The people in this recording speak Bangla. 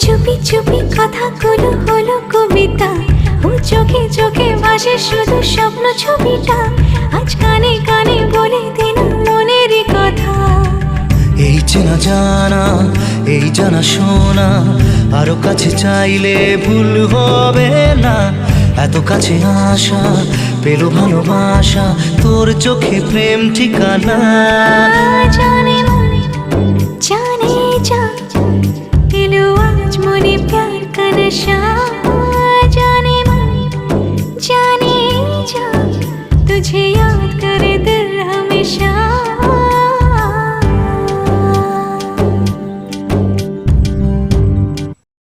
চুপি চুপি কথাগুলো হলো কবিতা, ও চোখে চোখে ভাসে শুধু স্বপ্ন ছবিটা। আজ কানে কানে বলে দিন মনেরই কথা। এই চেনা জানা, এই জানা শোনা, আরো কাছে চাইলে ভুল হবে না। এত কাছে আসা পেলো ভালোবাসা, তোর চোখে প্রেম ঠিকানা। জানে মন জানে जा, এলো আজ মনে প্যার কা নেশা।